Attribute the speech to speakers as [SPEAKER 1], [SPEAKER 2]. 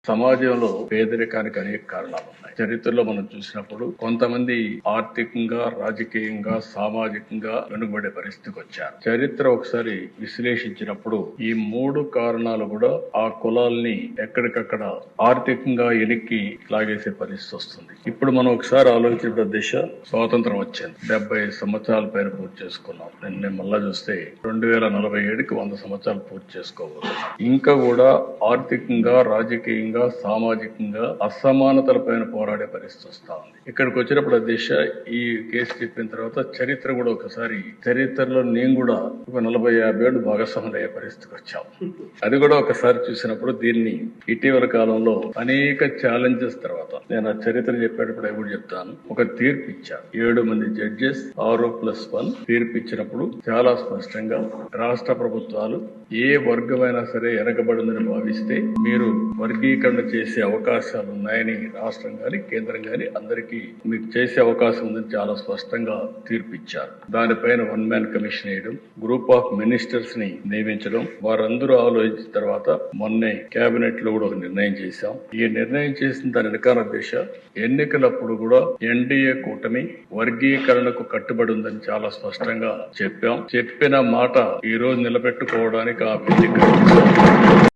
[SPEAKER 1] సమాజంలో పేదరికానికి అనేక కారణాలు ఉన్నాయి. చరిత్రలో మనం చూసినప్పుడు కొంతమంది ఆర్థికంగా, రాజకీయంగా, సామాజికంగా వెనుకబడే పరిస్థితికి వచ్చారు. చరిత్ర ఒకసారి విశ్లేషించినప్పుడు ఈ మూడు కారణాలు కూడా ఆ కులాల్ని ఎక్కడికక్కడ ఆర్థికంగా ఎనిక్కి లాగేసే పరిస్థితి వస్తుంది. ఇప్పుడు మనం ఒకసారి ఆలోచించిన దిశ స్వాతంత్రం వచ్చింది. 70 సంవత్సరాల పైన పూర్తి చేసుకున్నాం. నిన్న మళ్ళా చూస్తే 2047కి 100 సంవత్సరాలు పూర్తి చేసుకోబోతున్నాం. ఇంకా కూడా ఆర్థికంగా, రాజకీయంగా, సామాజికంగా అసమానతల పైన పోరాడే పరిస్థితి వస్తా ఉంది. ఇక్కడికి వచ్చినప్పుడు అధ్యక్ష ఈ కేసు చెప్పిన తర్వాత చరిత్ర కూడా ఒకసారి చరిత్రలో నేను కూడా ఒక 40-50 ఏళ్ళు భాగస్వాములు అయ్యే పరిస్థితికి వచ్చాం. అది కూడా ఒకసారి చూసినప్పుడు దీన్ని ఇటీవల కాలంలో అనేక ఛాలెంజెస్ తర్వాత నేను ఆ చరిత్ర చెప్పేటప్పుడు కూడా చెప్తాను. ఒక తీర్పు ఇచ్చాను. 7 మంది జడ్జెస్ 6+1 తీర్పు ఇచ్చినప్పుడు చాలా స్పష్టంగా రాష్ట్ర ప్రభుత్వాలు ఏ వర్గమైనా సరే వెనకబడిందని భావిస్తే మీరు వర్గీకరణ చేసే అవకాశాలు ఉన్నాయని రాష్ట్రం గాని కేంద్రం గాని అందరికీ మీకు చేసే అవకాశం ఉందని చాలా స్పష్టంగా తీర్పు ఇచ్చారు. దానిపైన 1 మ్యాన్ కమిషన్ వేయడం, గ్రూప్ ఆఫ్ మినిస్టర్స్ ని నియమించడం, వారందరూ ఆలోచించిన తర్వాత మొన్నే కేబినెట్ లో కూడా ఒక నిర్ణయం చేశాం. ఈ నిర్ణయం చేసిన దాని వెనకాల దిశ ఎన్నికలప్పుడు కూడా ఎన్డీఏ కూటమి వర్గీకరణకు కట్టుబడి ఉందని చాలా స్పష్టంగా చెప్పాం. చెప్పిన మాట ఈ రోజు నిలబెట్టుకోవడానికి ఆ